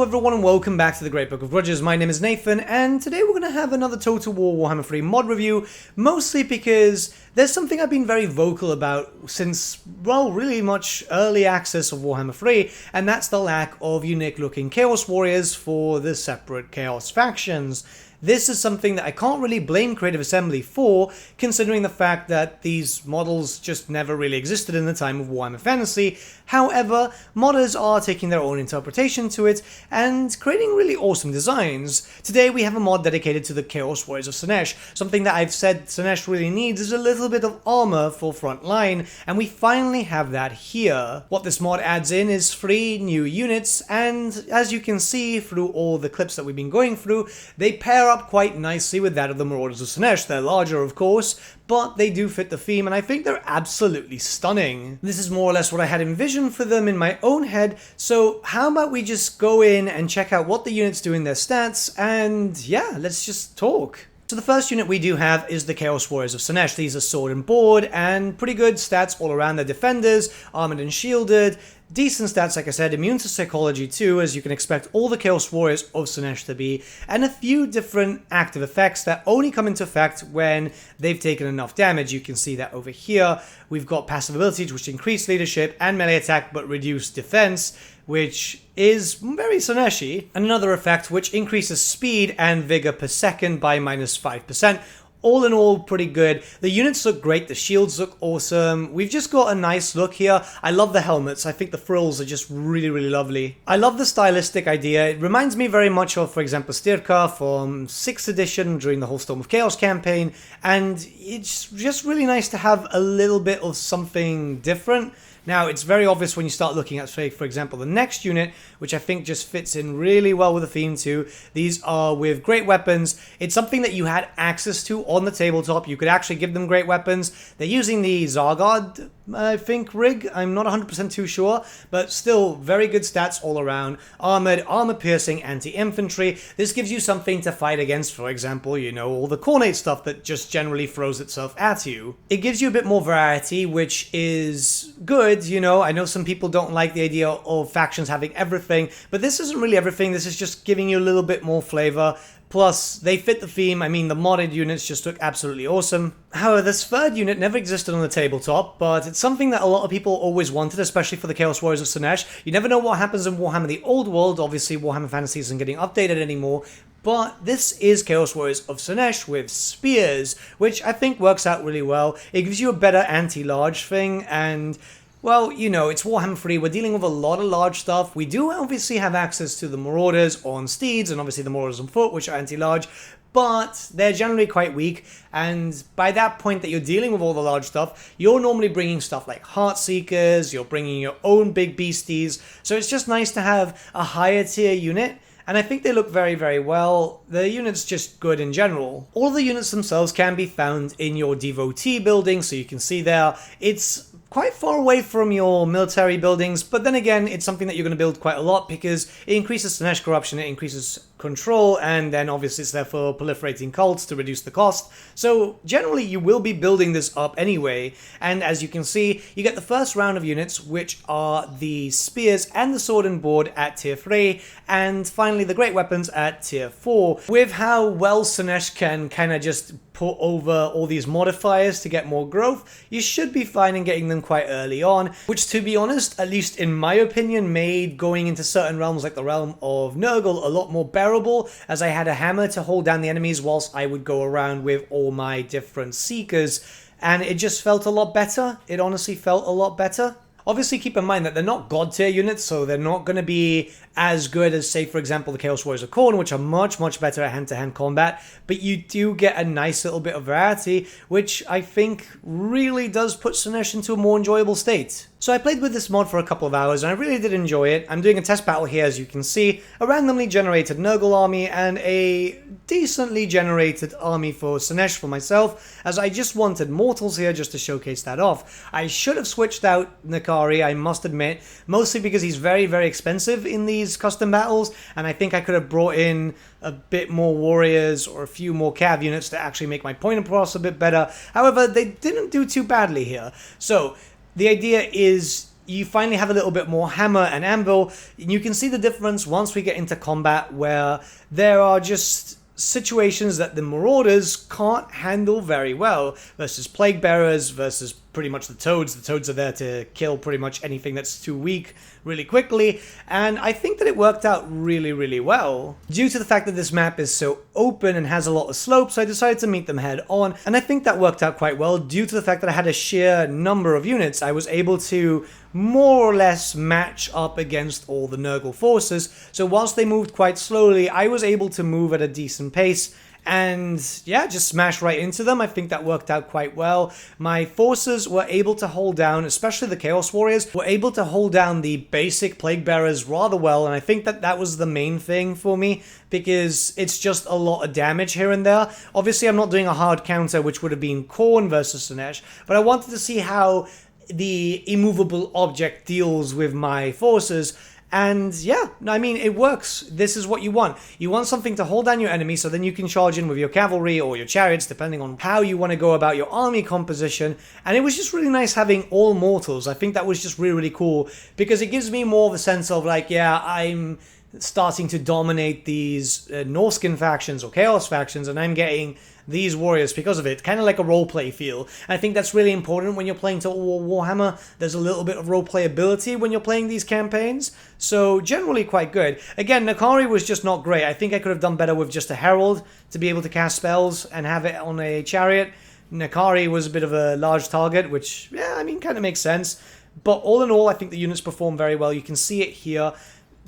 Hello everyone and welcome back to the Great Book of Grudges. My name is Nathan and today we're going to have another Total War Warhammer 3 mod review, mostly because there's something I've been very vocal about since, well, really much early access of Warhammer 3, and that's the lack of unique looking Chaos Warriors for the separate Chaos factions. This is something that I can't really blame Creative Assembly for, considering the fact that these models just never really existed in the time of Warhammer Fantasy. However, modders are taking their own interpretation to it and creating really awesome designs. Today we have a mod dedicated to the Chaos Warriors of Slaanesh. Something that I've said Slaanesh really needs is a little bit of armor for front line, and we finally have that here. What this mod adds in is 3 new units, and as you can see through all the clips that we've been going through, they pair up quite nicely with that of the Marauders of Slaanesh. They're larger, of course, but they do fit the theme, and I think they're absolutely stunning. This is more or less what I had envisioned for them in my own head, so how about we just go in and check out what the units do in their stats, and yeah, let's just talk. So the first unit we do have is the Chaos Warriors of Slaanesh. These are sword and board, and pretty good stats all around. Their defenders, armored and shielded. Decent stats, like I said, immune to psychology too, as you can expect all the Chaos Warriors of Slaanesh to be, and a few different active effects that only come into effect when they've taken enough damage. You can see that over here. We've got passive abilities which increase leadership and melee attack but reduce defense, which is very Slaanesh-y, and another effect which increases speed and vigor per second by -5%. All in all, pretty good. The units look great, the shields look awesome. We've just got a nice look here. I love the helmets. I think the frills are just really, really lovely. I love the stylistic idea. It reminds me very much of, for example, Styrka from 6th edition during the whole Storm of Chaos campaign, and it's just really nice to have a little bit of something different. Now, it's very obvious when you start looking at, say, for example, the next unit, which I think just fits in really well with the theme too. These are with great weapons. It's something that you had access to on the tabletop. You could actually give them great weapons. They're using the Zargard, I think, rig. I'm not 100% too sure, but still very good stats all around. Armored, armor-piercing, anti-infantry. This gives you something to fight against, for example, you know, all the Cornate stuff that just generally throws itself at you. It gives you a bit more variety, which is good. You know, I know some people don't like the idea of factions having everything, but this isn't really everything. This is just giving you a little bit more flavor. Plus, they fit the theme. I mean, the modded units just look absolutely awesome. However, this third unit never existed on the tabletop, but it's something that a lot of people always wanted, especially for the Chaos Warriors of Slaanesh. You never know what happens in Warhammer the Old World. Obviously, Warhammer Fantasy isn't getting updated anymore, but this is Chaos Warriors of Slaanesh with spears, which I think works out really well. It gives you a better anti-large thing, and well, you know, it's Warhammer 3, we're dealing with a lot of large stuff. We do obviously have access to the Marauders on steeds, and obviously the Marauders on foot, which are anti-large, but they're generally quite weak, and by that point that you're dealing with all the large stuff, you're normally bringing stuff like Heartseekers, you're bringing your own big beasties, so it's just nice to have a higher tier unit. And I think they look very, very well. The unit's just good in general. All of the units themselves can be found in your devotee building, so you can see there. It's quite far away from your military buildings, but then again, it's something that you're going to build quite a lot because it increases Slaanesh corruption, it increases control, and then obviously it's there for proliferating cults to reduce the cost. So generally you will be building this up anyway, and as you can see, you get the first round of units, which are the spears and the sword and board at tier 3, and finally the great weapons at tier 4. With how well Slaanesh can kind of just put over all these modifiers to get more growth, you should be fine in getting them quite early on, which to be honest, at least in my opinion, made going into certain realms like the realm of Nurgle a lot more bearable, as I had a hammer to hold down the enemies whilst I would go around with all my different seekers, and it just felt a lot better. It honestly felt a lot better. Obviously, keep in mind that they're not god tier units, so they're not going to be as good as, say, for example, the Chaos Warriors of Khorne, which are much, much better at hand-to-hand combat, but you do get a nice little bit of variety, which I think really does put Slaanesh into a more enjoyable state. So I played with this mod for a couple of hours, and I really did enjoy it. I'm doing a test battle here, as you can see, a randomly generated Nurgle army, and a decently generated army for Slaanesh for myself, as I just wanted mortals here just to showcase that off. I should have switched out Nakari, I must admit, mostly because he's very, very expensive in these custom battles, and I think I could have brought in a bit more warriors or a few more cav units to actually make my point across a bit better. However, they didn't do too badly here. So the idea is you finally have a little bit more hammer and anvil. And you can see the difference once we get into combat, where there are just situations that the Marauders can't handle very well versus Plague Bearers versus pretty much the Toads. The Toads are there to kill pretty much anything that's too weak really quickly, and I think that it worked out really, really well. Due to the fact that this map is so open and has a lot of slopes, I decided to meet them head on, and I think that worked out quite well. Due to the fact that I had a sheer number of units, I was able to more or less match up against all the Nurgle forces, so whilst they moved quite slowly, I was able to move at a decent pace, and yeah, just smash right into them. I think that worked out quite well. My forces were able to hold down, especially the Chaos Warriors, were able to hold down the basic Plague Bearers rather well, and I think that that was the main thing for me, because it's just a lot of damage here and there. Obviously, I'm not doing a hard counter, which would have been Khorne versus Slaanesh, but I wanted to see how the immovable object deals with my forces. And yeah, I mean, it works. This is what you want. You want something to hold down your enemy so then you can charge in with your cavalry or your chariots, depending on how you want to go about your army composition. And it was just really nice having all mortals. I think that was just really, really cool, because it gives me more of a sense of like, yeah, I'm starting to dominate these Norskin factions or Chaos factions, and I'm getting these warriors because of it. Kind of like a roleplay feel. And I think that's really important when you're playing Total War Warhammer. There's a little bit of roleplayability when you're playing these campaigns. So generally quite good. Again, Nakari was just not great. I think I could have done better with just a Herald to be able to cast spells and have it on a chariot. Nakari was a bit of a large target, which, yeah, I mean, kind of makes sense. But all in all, I think the units perform very well. You can see it here.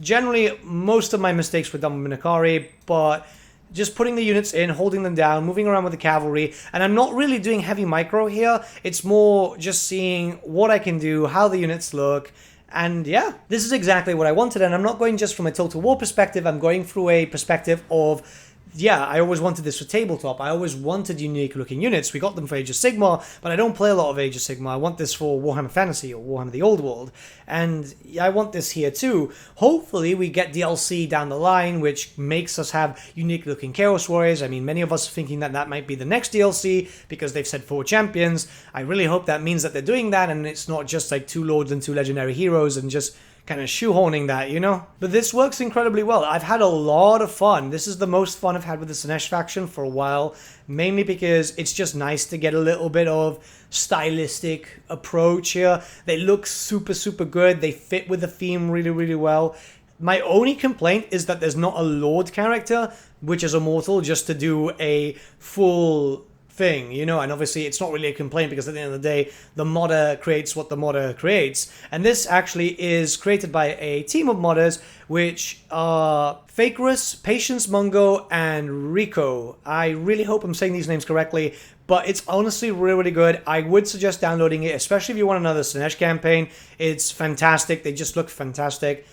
Generally, most of my mistakes were done with Nakari, but just putting the units in, holding them down, moving around with the cavalry, and I'm not really doing heavy micro here. It's more just seeing what I can do, how the units look, and yeah, this is exactly what I wanted, and I'm not going just from a Total War perspective, I'm going through a perspective of, yeah, I always wanted this for tabletop. I always wanted unique looking units. We got them for Age of Sigmar, but I don't play a lot of Age of Sigmar. I want this for Warhammer Fantasy or Warhammer the Old World. And I want this here too. Hopefully we get DLC down the line, which makes us have unique looking Chaos Warriors. I mean, many of us are thinking that that might be the next DLC because they've said 4 champions. I really hope that means that they're doing that and it's not just like 2 lords and 2 legendary heroes and just kind of shoehorning that, you know? But this works incredibly well. I've had a lot of fun. This is the most fun I've had with the Slaanesh faction for a while, mainly because it's just nice to get a little bit of stylistic approach here. They look super, super good. They fit with the theme really, really well. My only complaint is that there's not a Lord character, which is immortal, just to do a full thing, you know, and obviously it's not really a complaint because at the end of the day, the modder creates what the modder creates. And this actually is created by a team of modders, which are Fakerus, Patience Mungo, and Rico. I really hope I'm saying these names correctly, but it's honestly really, really good. I would suggest downloading it, especially if you want another Slaanesh campaign. It's fantastic. They just look fantastic.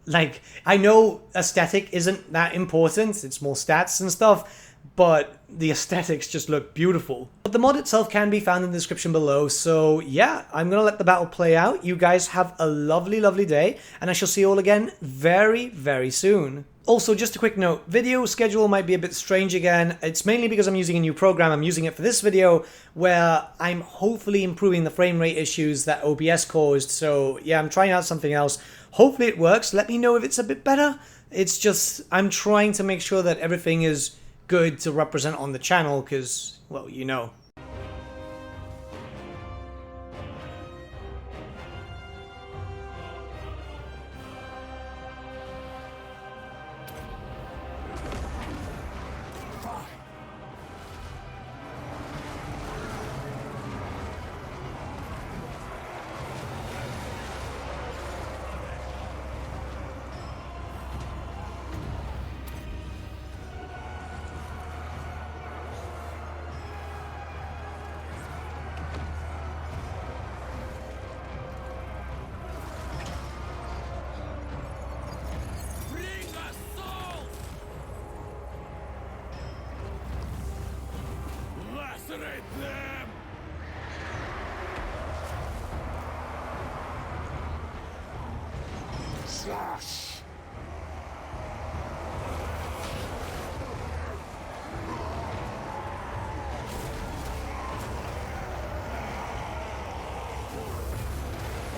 Like, I know aesthetic isn't that important. It's more stats and stuff, but the aesthetics just look beautiful. But the mod itself can be found in the description below, so yeah, I'm gonna let the battle play out. You guys have a lovely, lovely day, and I shall see you all again very, very soon. Also, just a quick note, video schedule might be a bit strange again. It's mainly because I'm using a new program. I'm using it for this video, where I'm hopefully improving the frame rate issues that OBS caused, so yeah, I'm trying out something else. Hopefully it works. Let me know if it's a bit better. It's just, I'm trying to make sure that everything is good to represent on the channel because, well, you know. Them! Slash!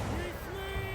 We flee!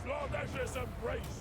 Slaanesh's embrace!